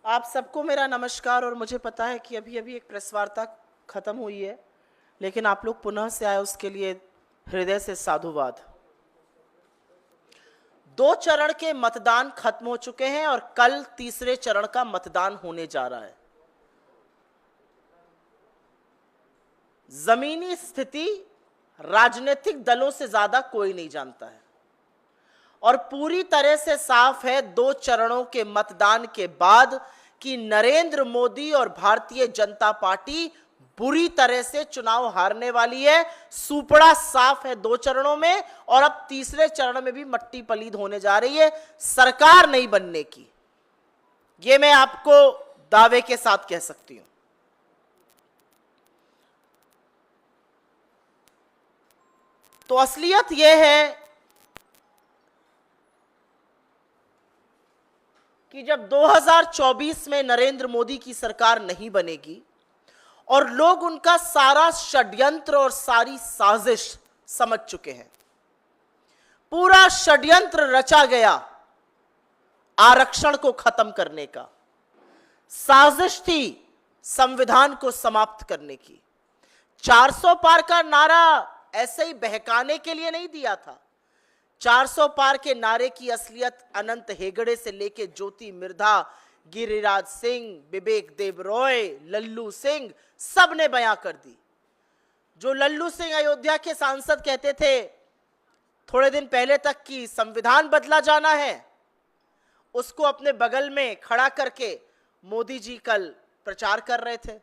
आप सबको मेरा नमस्कार। और मुझे पता है कि अभी अभी एक प्रेस वार्ता खत्म हुई है, लेकिन आप लोग पुनः से आए उसके लिए हृदय से साधुवाद। 2 चरण के मतदान खत्म हो चुके हैं और कल तीसरे चरण का मतदान होने जा रहा है। जमीनी स्थिति राजनीतिक दलों से ज्यादा कोई नहीं जानता है और पूरी तरह से साफ है 2 चरणों के मतदान के बाद कि नरेंद्र मोदी और भारतीय जनता पार्टी बुरी तरह से चुनाव हारने वाली है। सुपड़ा साफ है 2 चरणों में और अब तीसरे चरण में भी मट्टी पलीद होने जा रही है, सरकार नहीं बनने की। यह मैं आपको दावे के साथ कह सकती हूं। तो असलियत यह है कि जब 2024 में नरेंद्र मोदी की सरकार नहीं बनेगी और लोग उनका सारा षड्यंत्र और सारी साजिश समझ चुके हैं, पूरा षड्यंत्र रचा गया आरक्षण को खत्म करने का, साजिश थी संविधान को समाप्त करने की। 400 पार का नारा ऐसे ही बहकाने के लिए नहीं दिया था। 400 पार के नारे की असलियत अनंत हेगड़े से लेके ज्योति मिर्धा, गिरिराज सिंह, विवेक देव रॉय, लल्लू सिंह सब ने बयां कर दी। जो लल्लू सिंह अयोध्या के सांसद कहते थे थोड़े दिन पहले तक कि संविधान बदला जाना है, उसको अपने बगल में खड़ा करके मोदी जी कल प्रचार कर रहे थे।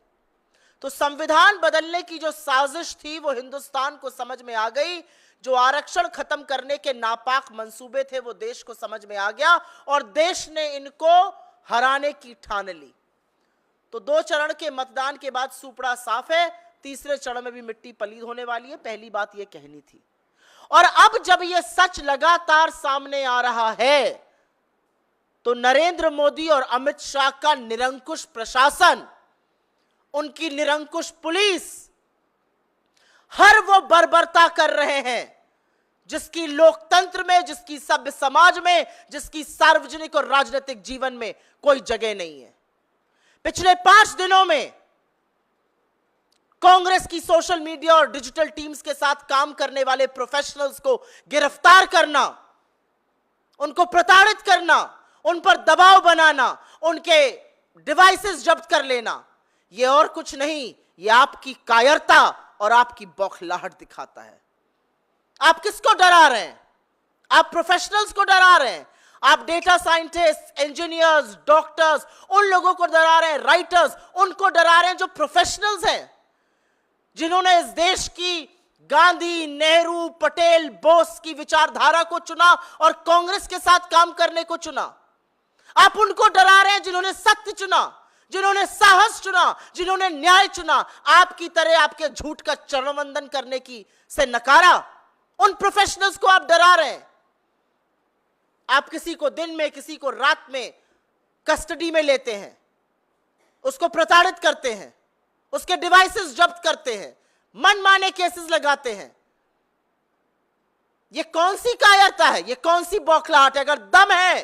तो संविधान बदलने की जो साजिश थी वो हिंदुस्तान को समझ में आ गई। जो आरक्षण खत्म करने के नापाक मंसूबे थे वो देश को समझ में आ गया और देश ने इनको हराने की ठान ली। तो 2 चरण के मतदान के बाद सुपड़ा साफ है, तीसरे चरण में भी मिट्टी पलीद होने वाली है। पहली बात ये कहनी थी। और अब जब ये सच लगातार सामने आ रहा है तो नरेंद्र मोदी और अमित शाह का निरंकुश प्रशासन, उनकी निरंकुश पुलिस हर वो बर्बरता कर रहे हैं जिसकी लोकतंत्र में, जिसकी सभ्य समाज में, जिसकी सार्वजनिक और राजनीतिक जीवन में कोई जगह नहीं है। पिछले 5 दिनों में कांग्रेस की सोशल मीडिया और डिजिटल टीम्स के साथ काम करने वाले प्रोफेशनल्स को गिरफ्तार करना, उनको प्रताड़ित करना, उन पर दबाव बनाना, उनके डिवाइसेस जब्त कर लेना, यह और कुछ नहीं, यह आपकी कायरता और आपकी बौखलाहट दिखाता है। आप किसको डरा रहे हैं? आप प्रोफेशनल्स को डरा रहे हैं। आप डेटा साइंटिस्ट, इंजीनियर्स, डॉक्टर्स, उन लोगों को डरा रहे हैं, राइटर्स, उनको डरा रहे हैं जो प्रोफेशनल्स हैं, जिन्होंने इस देश की गांधी, नेहरू, पटेल, बोस की विचारधारा को चुना और कांग्रेस के साथ काम करने को चुना। आप उनको डरा रहे हैं जिन्होंने सत्य चुना, जिन्होंने साहस चुना, जिन्होंने न्याय चुना। आपकी तरह आपके झूठ का चरणवंदन करने की से नकारा, उन प्रोफेशनल्स को आप डरा रहे हैं। आप किसी को दिन में, किसी को रात में कस्टडी में लेते हैं, उसको प्रताड़ित करते हैं, उसके डिवाइसेस जब्त करते हैं, मनमाने केसेस लगाते हैं। यह कौन सी कायरता है? यह कौन सी बौखलाहट है? अगर दम है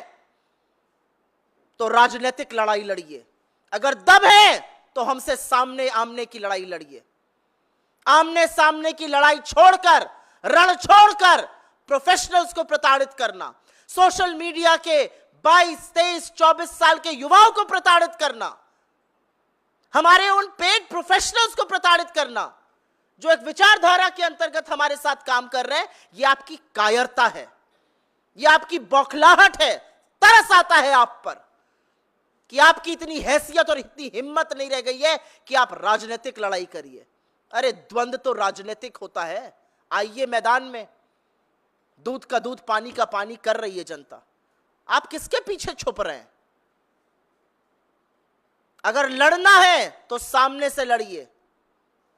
तो राजनीतिक लड़ाई लड़िए, अगर दम है तो हमसे सामने आमने की लड़ाई लड़िए। आमने सामने की लड़ाई छोड़कर, रण छोड़कर प्रोफेशनल्स को प्रताड़ित करना, सोशल मीडिया के 22, 23, 24 साल के युवाओं को प्रताड़ित करना, हमारे उन पेड प्रोफेशनल्स को प्रताड़ित करना जो एक विचारधारा के अंतर्गत हमारे साथ काम कर रहे हैं, यह आपकी कायरता है, यह आपकी बौखलाहट है। तरस आता है आप पर कि आपकी इतनी हैसियत और इतनी हिम्मत नहीं रह गई है कि आप राजनीतिक लड़ाई करिए। अरे द्वंद तो राजनीतिक होता है। आइए मैदान में, दूध का दूध, पानी का पानी कर रही है जनता। आप किसके पीछे छुप रहे हैं? अगर लड़ना है तो सामने से लड़िए,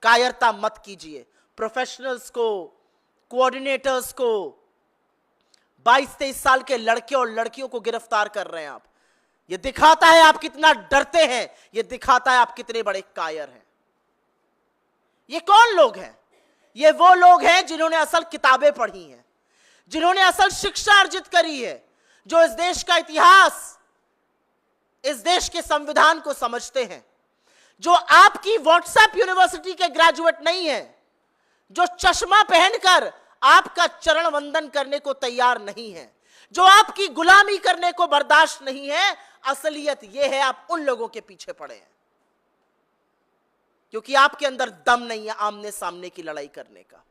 कायरता मत कीजिए। प्रोफेशनल्स को, कोऑर्डिनेटर्स को, 22-23 साल के लड़के और लड़कियों को गिरफ्तार कर रहे हैं आप। यह दिखाता है आप कितना डरते हैं, यह दिखाता है आप कितने बड़े कायर हैं। ये कौन लोग हैं? ये वो लोग हैं जिन्होंने असल किताबें पढ़ी हैं, जिन्होंने असल शिक्षा अर्जित करी है, जो इस देश का इतिहास इस देश के संविधान को समझते हैं, जो आपकी व्हाट्सएप यूनिवर्सिटी के ग्रेजुएट नहीं है, जो चश्मा पहनकर आपका चरण वंदन करने को तैयार नहीं है, जो आपकी गुलामी करने को बर्दाश्त नहीं है, असलियत यह है आप उन लोगों के पीछे पड़े हैं, क्योंकि आपके अंदर दम नहीं है आमने सामने की लड़ाई करने का।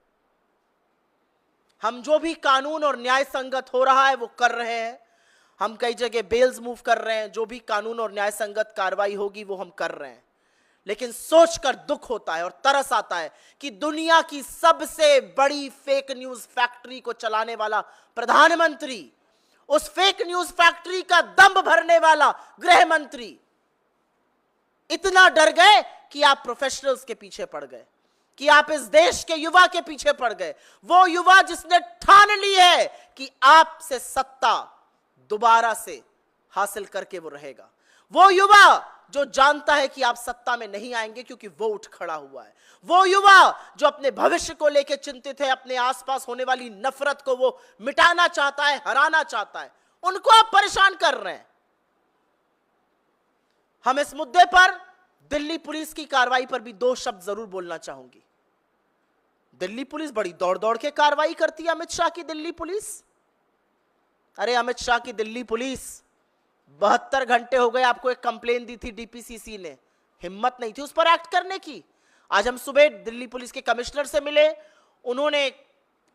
हम जो भी कानून और न्याय संगत हो रहा है वो कर रहे हैं। हम कई जगह बेल्स मूव कर रहे हैं, जो भी कानून और न्याय संगत कार्रवाई होगी वो हम कर रहे हैं। लेकिन सोचकर दुख होता है और तरस आता है कि दुनिया की सबसे बड़ी फेक न्यूज फैक्ट्री को चलाने वाला प्रधानमंत्री, उस फेक न्यूज फैक्ट्री का दम भरने वाला गृह मंत्री इतना डर गए कि आप प्रोफेशनल्स के पीछे पड़ गए, कि आप इस देश के युवा के पीछे पड़ गए। वो युवा जिसने ठान ली है कि आपसे सत्ता दोबारा से हासिल करके वो रहेगा, वो युवा जो जानता है कि आप सत्ता में नहीं आएंगे क्योंकि वो उठ खड़ा हुआ है, वो युवा जो अपने भविष्य को लेकर चिंतित है, अपने आसपास होने वाली नफरत को वो मिटाना चाहता है, हराना चाहता है, उनको आप परेशान कर रहे हैं। हम इस मुद्दे पर दिल्ली पुलिस की कार्रवाई पर भी दो शब्द जरूर बोलना चाहूंगी। दिल्ली पुलिस बड़ी दौड़ दौड़ के कार्रवाई करती है। अमित शाह की दिल्ली पुलिस, अरे अमित शाह की दिल्ली पुलिस 72 घंटे हो गए, आपको एक कंप्लेन दी थी डीपीसीसी ने, हिम्मत नहीं थी उस पर एक्ट करने की। आज हम सुबह दिल्ली पुलिस के कमिश्नर से मिले, उन्होंने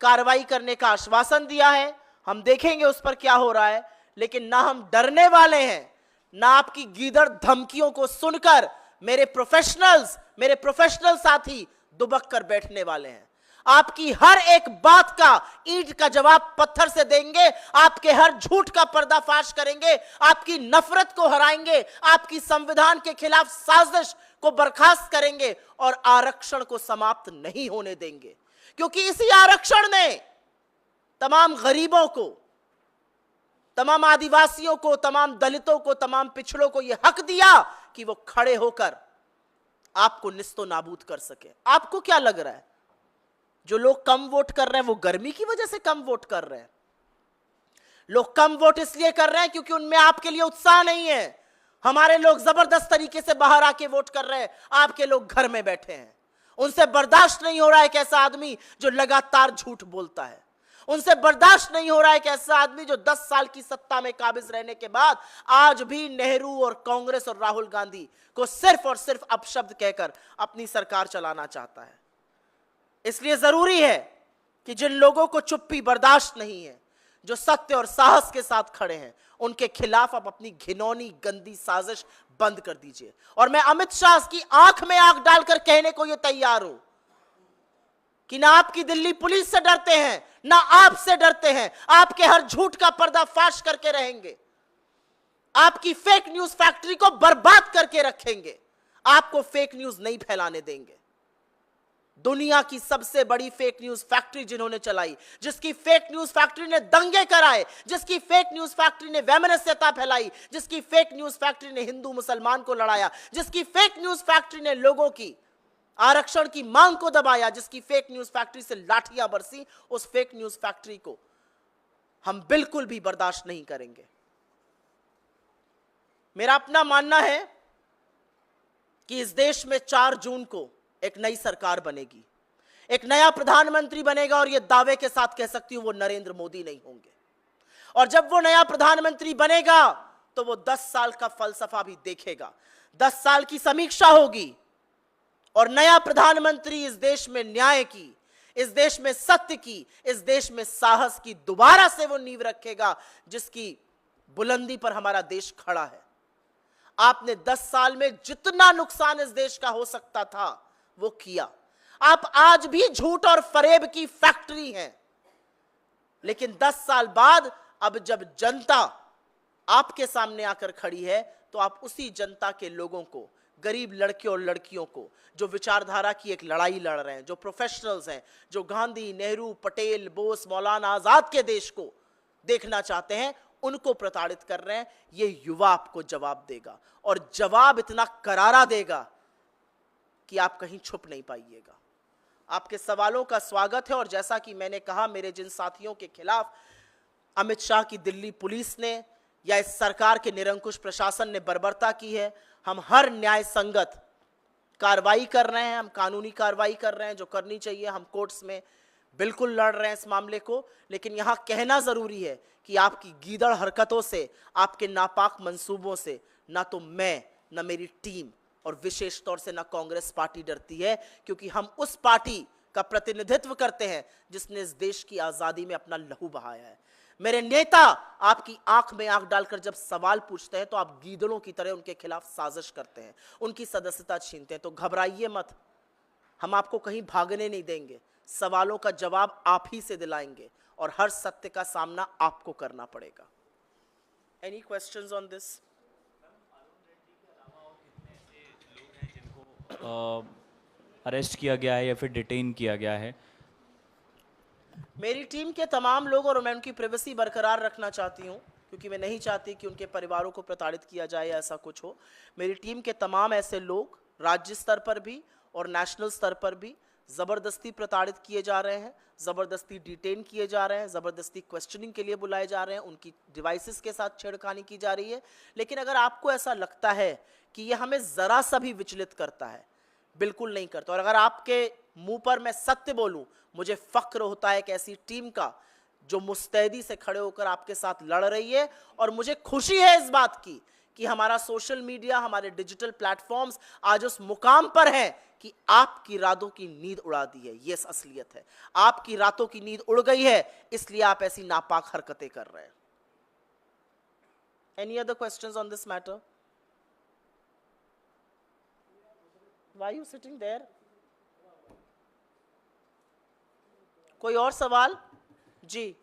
कार्रवाई करने का आश्वासन दिया है, हम देखेंगे उस पर क्या हो रहा है। लेकिन ना हम डरने वाले हैं, ना आपकी गीदड़ धमकियों को सुनकर मेरे प्रोफेशनल साथी दुबक कर बैठने वाले हैं। आपकी हर एक बात का ईंट का जवाब पत्थर से देंगे, आपके हर झूठ का पर्दाफाश करेंगे, आपकी नफरत को हराएंगे, आपकी संविधान के खिलाफ साजिश को बर्खास्त करेंगे और आरक्षण को समाप्त नहीं होने देंगे। क्योंकि इसी आरक्षण ने तमाम गरीबों को, तमाम आदिवासियों को, तमाम दलितों को, तमाम पिछड़ों को यह हक दिया कि वो खड़े होकर आपको निस्तो नाबूद कर सके। आपको क्या लग रहा है जो लोग कम वोट कर रहे हैं वो गर्मी की वजह से कम वोट कर रहे हैं? लोग कम वोट इसलिए कर रहे हैं क्योंकि उनमें आपके लिए उत्साह नहीं है। हमारे लोग जबरदस्त तरीके से बाहर आके वोट कर रहे हैं, आपके लोग घर में बैठे हैं। उनसे बर्दाश्त नहीं हो रहा है एक ऐसा आदमी जो लगातार झूठ बोलता है, उनसे बर्दाश्त नहीं हो रहा है एक ऐसा आदमी जो 10 साल की सत्ता में काबिज रहने के बाद आज भी नेहरू और कांग्रेस और राहुल गांधी को सिर्फ और सिर्फ अपशब्द कहकर अपनी सरकार चलाना चाहता है। इसलिए जरूरी है कि जिन लोगों को चुप्पी बर्दाश्त नहीं है, जो सत्य और साहस के साथ खड़े हैं, उनके खिलाफ आप अपनी घिनौनी गंदी साजिश बंद कर दीजिए। और मैं अमित शाह की आंख में आंख डालकर कहने को यह तैयार हूं कि ना आपकी दिल्ली पुलिस से डरते हैं, ना आपसे डरते हैं। आपके हर झूठ का पर्दाफाश करके रहेंगे, आपकी फेक न्यूज फैक्ट्री को बर्बाद करके रखेंगे, आपको फेक न्यूज नहीं फैलाने देंगे। दुनिया की सबसे बड़ी फेक न्यूज फैक्ट्री जिन्होंने चलाई, जिसकी फेक न्यूज फैक्ट्री ने दंगे कराए, जिसकी फेक न्यूज फैक्ट्री ने वैमनस्यता फैलाई, जिसकी फेक न्यूज फैक्ट्री ने हिंदू मुसलमान को लड़ाया, जिसकी फेक न्यूज फैक्ट्री ने लोगों की आरक्षण की मांग को दबाया, जिसकी फेक न्यूज फैक्ट्री से लाठियां बरसी, उस फेक न्यूज फैक्ट्री को हम बिल्कुल भी बर्दाश्त नहीं करेंगे। मेरा अपना मानना है कि इस देश में 4 जून को एक नई सरकार बनेगी, एक नया प्रधानमंत्री बनेगा, और यह दावे के साथ कह सकती हूं वो नरेंद्र मोदी नहीं होंगे। और जब वो नया प्रधानमंत्री बनेगा तो वो 10 साल का फलसफा भी देखेगा, 10 साल की समीक्षा होगी, और नया प्रधानमंत्री इस देश में न्याय की, इस देश में सत्य की, इस देश में साहस की दोबारा से वो नींव रखेगा जिसकी बुलंदी पर हमारा देश खड़ा है। आपने 10 साल में जितना नुकसान इस देश का हो सकता था वो किया। आप आज भी झूठ और फरेब की फैक्ट्री हैं, लेकिन 10 साल बाद अब जब जनता आपके सामने आकर खड़ी है तो आप उसी जनता के लोगों को, गरीब लड़के और लड़कियों को, जो विचारधारा की एक लड़ाई लड़ रहे हैं, जो प्रोफेशनल्स हैं, जो गांधी, नेहरू, पटेल, बोस, मौलाना आजाद के देश को देखना चाहते हैं, उनको प्रताड़ित कर रहे हैं। ये युवा आपको जवाब देगा, और जवाब इतना करारा देगा कि आप कहीं छुप नहीं पाइएगा। आपके सवालों का स्वागत है, और जैसा कि मैंने कहा, मेरे जिन साथियों के खिलाफ अमित शाह की दिल्ली पुलिस ने या इस सरकार के निरंकुश प्रशासन ने बर्बरता की है। हम हर न्याय संगत कार्रवाई कर रहे हैं, हम कानूनी कार्रवाई कर रहे हैं जो करनी चाहिए, हम कोर्ट्स में बिल्कुल लड़ रहे हैं इस मामले को। लेकिन यहां कहना जरूरी है कि आपकी गीदड़ हरकतों से, आपके नापाक मंसूबों से ना तो मैं, ना मेरी टीम और विशेष तौर से ना कांग्रेस पार्टी डरती है, क्योंकि हम उस पार्टी का प्रतिनिधित्व करते हैं जिसने इस देश की आजादी में अपना लहू बहाया है। मेरे नेता आपकी आंख में आंख डालकर जब सवाल पूछते हैं तो आप गीदड़ों की तरह उनके खिलाफ साजिश करते हैं, उनकी सदस्यता छीनते हैं। तो घबराइए मत, हम आपको कहीं भागने नहीं देंगे। सवालों का जवाब आप ही से दिलाएंगे और हर सत्य का सामना आपको करना पड़ेगा। Any questions on this? Arrest किया गया है या फिर डिटेन किया गया है? मेरी टीम के तमाम लोग, और मैं उनकी प्राइवेसी बरकरार रखना चाहती हूं क्योंकि मैं नहीं चाहती कि उनके परिवारों को प्रताड़ित किया जाए या ऐसा कुछ हो। मेरी टीम के तमाम ऐसे लोग राज्य स्तर पर भी और नेशनल स्तर पर भी ज़बरदस्ती प्रताड़ित किए जा रहे हैं, ज़बरदस्ती डिटेन किए जा रहे हैं, ज़बरदस्ती क्वेश्चनिंग के लिए बुलाए जा रहे हैं, उनकी डिवाइसेस के साथ छेड़खानी की जा रही है। लेकिन अगर आपको ऐसा लगता है कि ये हमें ज़रा सा भी विचलित करता है, बिल्कुल नहीं करता। और अगर आपके मुंह पर मैं सत्य बोलूं, मुझे फक्र होता है कि ऐसी टीम का जो मुस्तैदी से खड़े होकर आपके साथ लड़ रही है। और मुझे खुशी है इस बात की कि हमारा सोशल मीडिया, हमारे डिजिटल प्लेटफॉर्म्स आज उस मुकाम पर हैं कि आपकी रातों की नींद उड़ा दी है। ये असलियत है, आपकी रातों की नींद उड़ गई है, इसलिए आप ऐसी नापाक हरकतें कर रहे हैं। Any other questions on this matter? Why are you sitting there? कोई और सवाल? जी,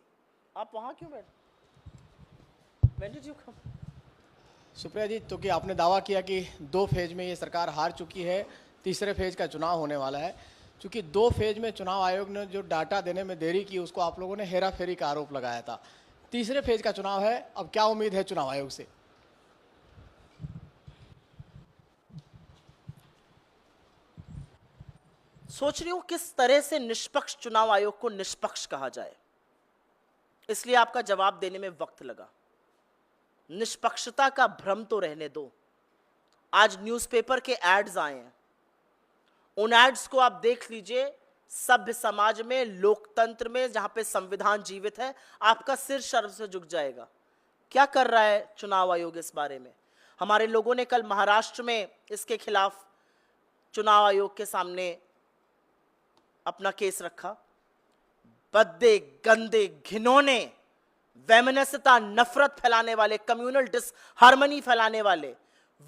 आप वहां क्यों बैठे? When did you come? Supriya जी, तो कि आपने दावा किया कि 2 फेज में ये सरकार हार चुकी है, तीसरे फेज का चुनाव होने वाला है। चूंकि 2 फेज में चुनाव आयोग ने जो डाटा देने में देरी की, उसको आप लोगों ने हेरा फेरी का आरोप लगाया था। तीसरे फेज का चुनाव है, अब क्या उम्मीद है चुनाव आयोग से? सोच रही हूं किस तरह से निष्पक्ष चुनाव आयोग को निष्पक्ष कहा जाए, इसलिए आपका जवाब देने में वक्त लगा। निष्पक्षता का भ्रम तो रहने दो। आज न्यूज़पेपर के एड्स आए हैं, उन एड्स को आप देख लीजिए। सभ्य समाज में, लोकतंत्र में, जहां पे संविधान जीवित है, आपका सिर शर्म से झुक जाएगा। क्या कर रहा है चुनाव आयोग इस बारे में? हमारे लोगों ने कल महाराष्ट्र में इसके खिलाफ चुनाव आयोग के सामने अपना केस रखा। बद्दे, गंदे, घिनौने, वैमनस्यता, नफरत फैलाने वाले, कम्युनल डिसहार्मनी फैलाने वाले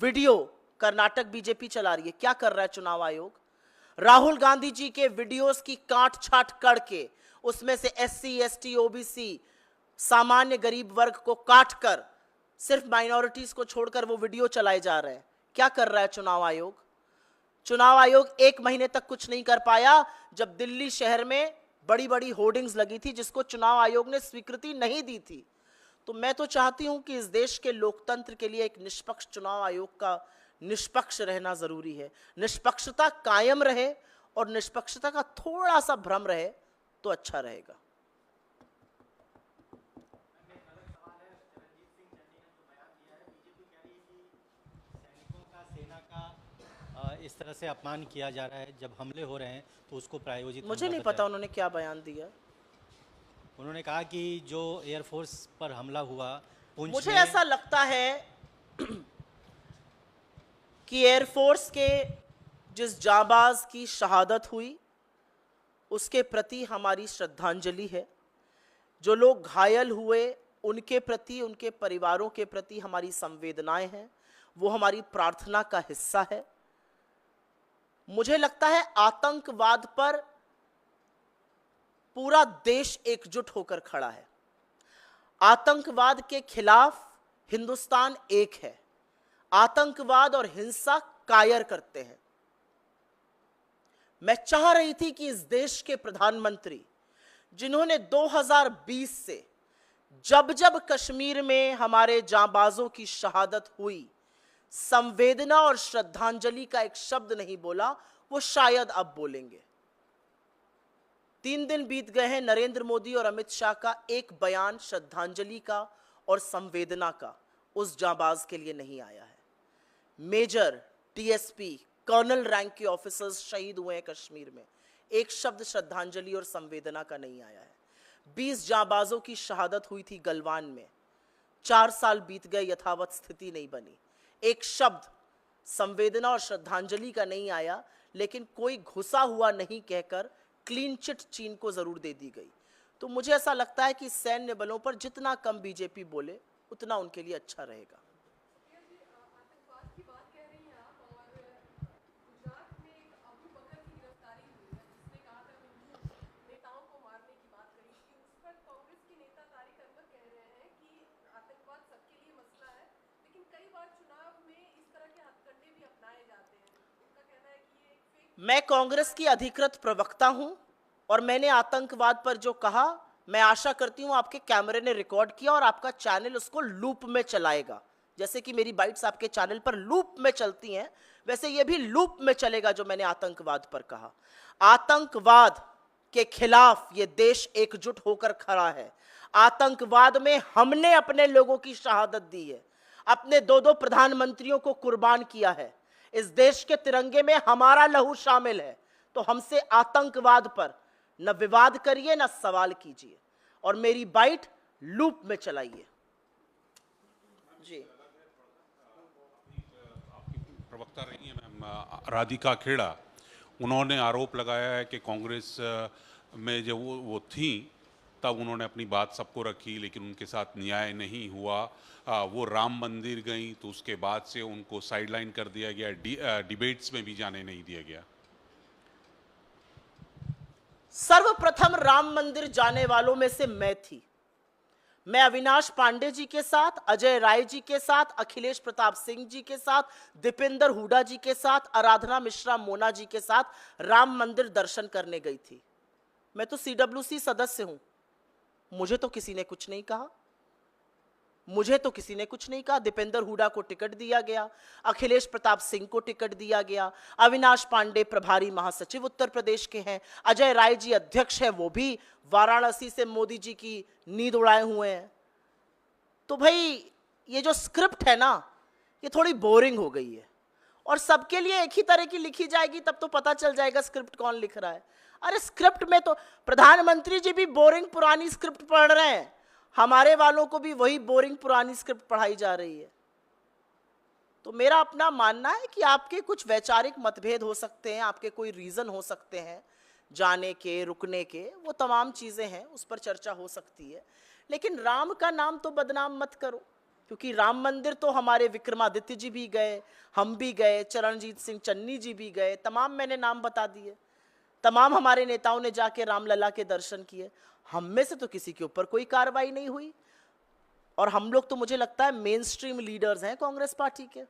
वीडियो कर्नाटक बीजेपी चला रही है। क्या कर रहा है चुनाव आयोग? राहुल गांधी जी के वीडियोस की काट छाट करके उसमें से SC, ST, OBC, सामान्य गरीब वर्ग को काट कर सिर्फ माइनॉरिटीज को छोड़कर वो वीडियो चलाए जा रहे हैं। क्या कर रहा है चुनाव आयोग? चुनाव आयोग 1 महीने तक कुछ नहीं कर पाया जब दिल्ली शहर में बड़ी बड़ी होर्डिंग्स लगी थी जिसको चुनाव आयोग ने स्वीकृति नहीं दी थी। तो मैं तो चाहती हूं कि इस देश के लोकतंत्र के लिए एक निष्पक्ष चुनाव आयोग का निष्पक्ष रहना जरूरी है। निष्पक्षता कायम रहे और निष्पक्षता का थोड़ा सा भ्रम रहे तो अच्छा रहेगा। इस तरह से अपमान किया जा रहा है, जब हमले हो रहे हैं तो उसको प्रायोजित, मुझे नहीं पता उन्होंने क्या बयान दिया। उन्होंने कहा कि जो एयरफोर्स पर हमला हुआ पुंछ मुझे में, ऐसा लगता है कि एयरफोर्स के जिस जांबाज की शहादत हुई उसके प्रति हमारी श्रद्धांजलि है। जो लोग घायल हुए उनके प्रति, उनके परिवारों के प्रति हमारी संवेदनाएं हैं, वो हमारी प्रार्थना का हिस्सा है। मुझे लगता है आतंकवाद पर पूरा देश एकजुट होकर खड़ा है। आतंकवाद के खिलाफ हिंदुस्तान एक है। आतंकवाद और हिंसा कायर करते हैं। मैं चाह रही थी कि इस देश के प्रधानमंत्री, जिन्होंने 2020 से जब जब कश्मीर में हमारे जांबाजों की शहादत हुई संवेदना और श्रद्धांजलि का एक शब्द नहीं बोला, वो शायद अब बोलेंगे। 3 दिन बीत गए हैं, नरेंद्र मोदी और अमित शाह का एक बयान श्रद्धांजलि का और संवेदना का उस जांबाज के लिए नहीं आया है। मेजर, टीएसपी, कर्नल रैंक के ऑफिसर्स शहीद हुए हैं कश्मीर में, एक शब्द श्रद्धांजलि और संवेदना का नहीं आया है। 20 जांबाजों की शहादत हुई थी गलवान में, 4 साल बीत गए, यथावत स्थिति नहीं बनी, एक शब्द संवेदना और श्रद्धांजलि का नहीं आया। लेकिन कोई घुसा हुआ नहीं कहकर क्लीन चिट चीन को जरूर दे दी गई। तो मुझे ऐसा लगता है कि सैन्य बलों पर जितना कम बीजेपी बोले उतना उनके लिए अच्छा रहेगा। मैं कांग्रेस की अधिकृत प्रवक्ता हूं और मैंने आतंकवाद पर जो कहा, मैं आशा करती हूं आपके कैमरे ने रिकॉर्ड किया और आपका चैनल उसको लूप में चलाएगा। जैसे कि मेरी बाइट्स आपके चैनल पर लूप में चलती हैं, वैसे ये भी लूप में चलेगा जो मैंने आतंकवाद पर कहा। आतंकवाद के खिलाफ ये देश एकजुट होकर खड़ा है। आतंकवाद में हमने अपने लोगों की शहादत दी है, अपने 2-2 प्रधानमंत्रियों को कुर्बान किया है। इस देश के तिरंगे में हमारा लहू शामिल है। तो हमसे आतंकवाद पर न विवाद करिए न सवाल कीजिए और मेरी बाइट लूप में चलाइए। जी, प्रवक्ता रही हैं मैम राधिका खेड़ा, उन्होंने आरोप लगाया है कि कांग्रेस में जब वो थी तब उन्होंने अपनी बात सबको रखी, लेकिन उनके साथ न्याय नहीं हुआ। वो राम मंदिर गई तो उसके बाद से उनको साइडलाइन कर दिया गया, डिबेट्स में भी जाने नहीं दिया गया। सर्वप्रथम राम मंदिर जाने वालों में से मैं थी। मैं अविनाश पांडे जी के साथ, अजय राय जी के साथ, अखिलेश प्रताप सिंह जी के साथ, दीपेंद्र हुडा जी के साथ, आराधना मिश्रा मोना जी के साथ राम मंदिर दर्शन करने गई थी। मैं तो CWC सदस्य हूं, मुझे तो किसी ने कुछ नहीं कहा, मुझे तो किसी ने कुछ नहीं कहा। दीपेंद्र हुडा को टिकट दिया गया, अखिलेश प्रताप सिंह को टिकट दिया गया, अविनाश पांडे प्रभारी महासचिव उत्तर प्रदेश के हैं, अजय राय जी अध्यक्ष हैं, वो भी वाराणसी से मोदी जी की नींद उड़ाए हुए हैं। तो भाई ये जो स्क्रिप्ट है ना, ये थोड़ी बोरिंग हो गई है और सबके लिए एक ही तरह की लिखी जाएगी, तब तो पता चल जाएगा स्क्रिप्ट कौन लिख रहा है। अरे स्क्रिप्ट में तो प्रधानमंत्री जी भी बोरिंग पुरानी स्क्रिप्ट पढ़ रहे हैं, हमारे वालों को भी वही बोरिंग पुरानी स्क्रिप्ट पढ़ाई जा रही है। तो मेरा अपना मानना है कि आपके कुछ वैचारिक मतभेद हो सकते हैं, आपके कोई रीजन हो सकते हैं जाने के, रुकने के, वो तमाम चीजें हैं, उस पर चर्चा हो सकती है। लेकिन राम का नाम तो बदनाम मत करो, क्योंकि राम मंदिर तो हमारे विक्रमादित्य जी भी गए, हम भी गए, चरणजीत सिंह चन्नी जी भी गए, तमाम मैंने नाम बता दिए, तमाम हमारे नेताओं ने जाके रामलला के दर्शन किए। हम में से तो किसी के ऊपर कोई कार्रवाई नहीं हुई और हम लोग तो मुझे लगता है मेन स्ट्रीम लीडर्स हैं कांग्रेस पार्टी के।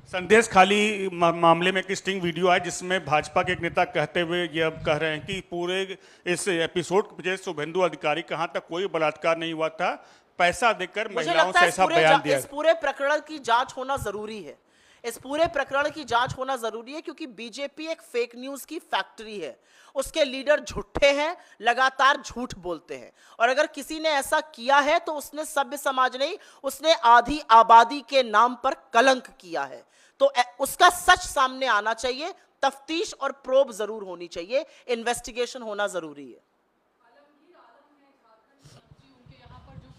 संदेश खाली मामले में एक स्टिंग वीडियो है जिसमें भाजपा के एक नेता कहते हुए ये अब कह रहे हैं कि पूरे इस एपिसोड में शुभेंदु अधिकारी कहां तक कोई बलात्कार नहीं हुआ था, पैसा देकर महिलाओं से ऐसा बयान दिया। इस पूरे प्रकरण की जांच होना जरूरी है, इस पूरे प्रकरण की जांच होना जरूरी है, क्योंकि बीजेपी एक फेक न्यूज की फैक्ट्री है। उसके लीडर झूठे हैं, लगातार झूठ बोलते हैं, और अगर किसी ने ऐसा किया है तो उसने सभ्य समाज नहीं, उसने आधी आबादी के नाम पर कलंक किया है। तो उसका सच सामने आना चाहिए, तफ्तीश और प्रोब जरूर होनी चाहिए, इन्वेस्टिगेशन होना जरूरी है।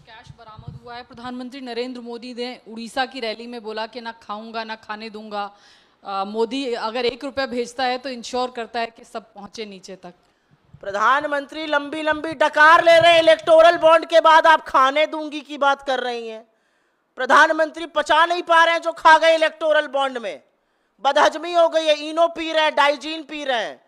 कैश बरामद हुआ है, प्रधानमंत्री नरेंद्र मोदी ने उड़ीसा की रैली में बोला कि ना खाऊंगा ना खाने दूंगा। मोदी अगर 1 रुपया भेजता है तो इंश्योर करता है कि सब पहुंचे नीचे तक। प्रधानमंत्री लंबी लंबी डकार ले रहे हैं, इलेक्टोरल बॉन्ड के बाद आप खाने दूंगी की बात कर रही हैं। प्रधानमंत्री पचा नहीं पा रहे हैं जो खा गए इलेक्टोरल बॉन्ड में, बदहजमी हो गई है, इनो पी रहे हैं, डाइजीन पी रहे हैं,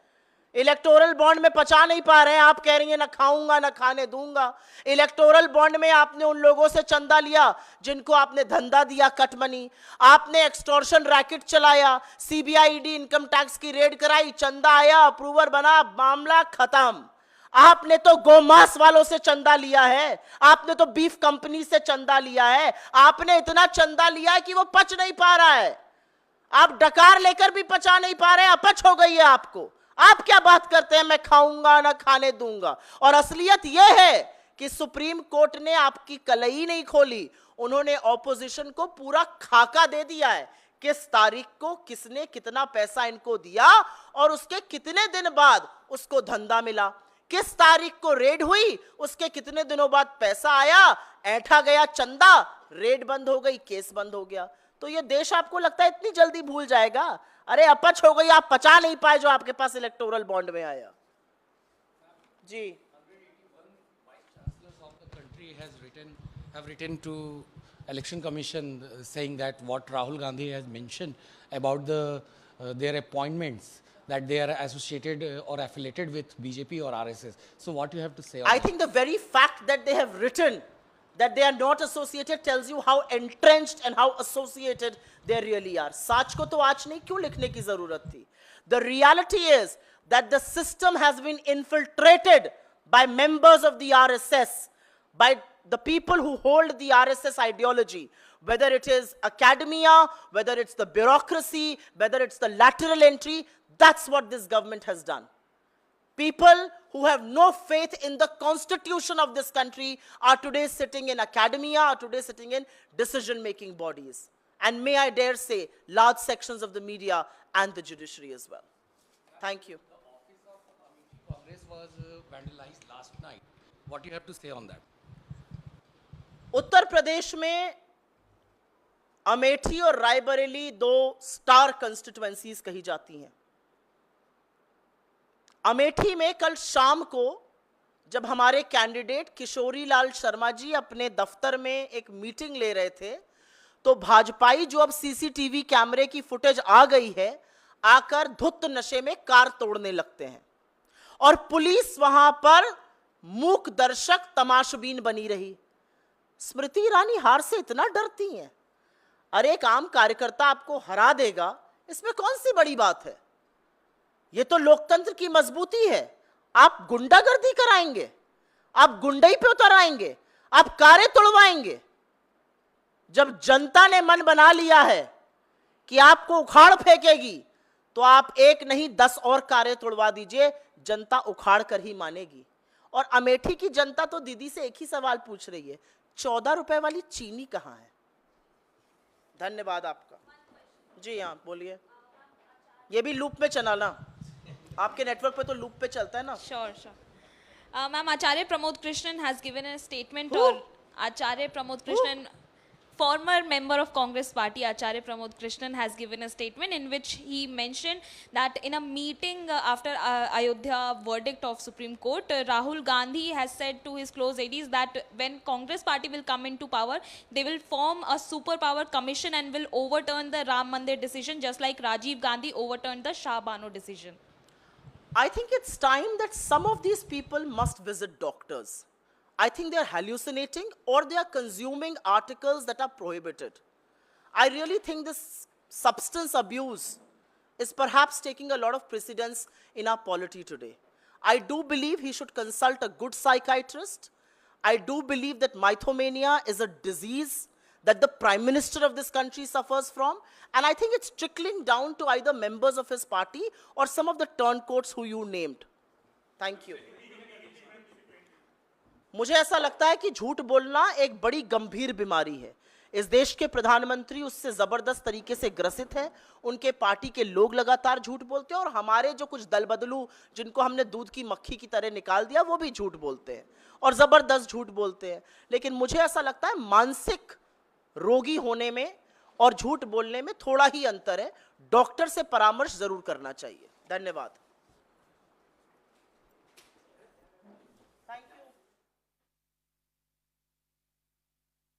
इलेक्टोरल बॉन्ड में पचा नहीं पा रहे हैं। आप कह रही हैं ना खाऊंगा ना खाने दूंगा। इलेक्टोरल बॉन्ड में आपने उन लोगों से चंदा लिया जिनको आपने धंधा दिया, कटमनी, आपने एक्सटॉर्शन रैकेट चलाया, सीबीआई ईडी इनकम टैक्स की रेड कराई, चंदा आया, अप्रूवर बना, मामला खत्म। आपने तो गोमांस वालों से चंदा लिया है, आपने तो बीफ कंपनी से चंदा लिया है, आपने इतना चंदा लिया है कि वो पच नहीं पा रहा है। आप डकार लेकर भी पचा नहीं पा रहे, अपच हो गई है आपको। आप क्या बात करते हैं मैं खाऊंगा ना खाने दूंगा? और असलियत यह है कि सुप्रीम कोर्ट ने आपकी कलई नहीं खोली, उन्होंने ऑपोजिशन को पूरा खाका दे दिया है, किस तारीख को किसने कितना पैसा इनको दिया और उसके कितने दिन बाद उसको धंधा मिला, किस तारीख को रेड हुई, उसके कितने दिनों बाद पैसा आया, ऐंठा गया चंदा, रेड बंद हो गई, केस बंद हो गया। तो ये देश आपको लगता है इतनी जल्दी भूल जाएगा? अरे अपच हो गई, आप पचा नहीं पाए जो आपके पास इलेक्टोरल बॉन्ड में आया। जी, have written to Election Commission saying that what Rahul Gandhi has mentioned about their appointments, that they are associated or affiliated with BJP or RSS. So what you have to say on I think the very fact that they have written that they are not associated tells you how entrenched and how associated they really are. साच को तो आज नहीं क्यों लिखने की जरूरत थी? The reality is that the system has been infiltrated by members of the RSS, by the people who hold the RSS ideology, whether it is academia, whether it's the bureaucracy, whether it's the lateral entry. That's what this government has done. People who have no faith in the constitution of this country are today sitting in academia, are today sitting in decision-making bodies. And may I dare say, large sections of the media and the judiciary as well. Thank you. the office of Congress was vandalized last night. What do you have to say on that? Uttar Pradesh में अमेठी और रायबरेली दो star constituencies कही जाती हैं। अमेठी में कल शाम को जब हमारे कैंडिडेट किशोरी लाल शर्मा जी अपने दफ्तर में एक मीटिंग ले रहे थे, तो भाजपाई जो अब सीसीटीवी कैमरे की फुटेज आ गई है, आकर धुत नशे में कार तोड़ने लगते हैं और पुलिस वहां पर मूक दर्शक तमाशबीन बनी रही। स्मृति ईरानी हार से इतना डरती हैं? अरे एक आम कार्यकर्ता आपको हरा देगा, इसमें कौन सी बड़ी बात है? ये तो लोकतंत्र की मजबूती है। आप गुंडागर्दी कराएंगे, आप गुंडई पे उतर आएंगे, आप कारें तोड़वाएंगे? जब जनता ने मन बना लिया है कि आपको उखाड़ फेंकेगी, तो आप एक नहीं 10 और कारें तोड़वा दीजिए, जनता उखाड़ कर ही मानेगी। और अमेठी की जनता तो दीदी से एक ही सवाल पूछ रही है, 14 रुपए वाली चीनी कहां है? धन्यवाद आपका। जी हाँ, बोलिए। ये भी लूप में चलाना, आपके नेटवर्क पे तो लूप पे चलता है ना। Sure. Ma'am, Acharya Pramod Krishnan has given a statement. Who? Or Acharya Pramod Krishnan, former member of Congress Party, Acharya Pramod Krishnan has given a statement in which he mentioned that in a meeting after Ayodhya verdict of Supreme Court, Rahul Gandhi has said to his close aides that when Congress Party will come into power, they will form a superpower commission and will overturn the Ram Mandir decision, just like Rajiv Gandhi overturned the Shah Bano decision. I think it's time that some of these people must visit doctors. I think they're hallucinating or they are consuming articles that are prohibited. I really think this substance abuse is perhaps taking a lot of precedence in our polity today. I do believe he should consult a good psychiatrist. I do believe that mythomania is a disease that the Prime Minister of this country suffers from, and I think it's trickling down to either members of his party or some of the turncoats who you named. Thank you. मुझे ऐसा लगता है कि झूठ बोलना एक बड़ी गंभीर बीमारी है। इस देश के प्रधानमंत्री उससे जबरदस्त तरीके से ग्रसित हैं, उनके पार्टी के लोग लगातार झूठ बोलते हैं और हमारे जो कुछ दल बदलू जिनको हमने दूध की मक्खी की तरह निकाल दिया, वो भी झूठ बोलते हैं और जबरदस्त झूठ बोलते हैं। लेकिन मुझे ऐसा लगता है मानसिक रोगी होने में और झूठ बोलने में थोड़ा ही अंतर है। डॉक्टर से परामर्श जरूर करना चाहिए। धन्यवाद।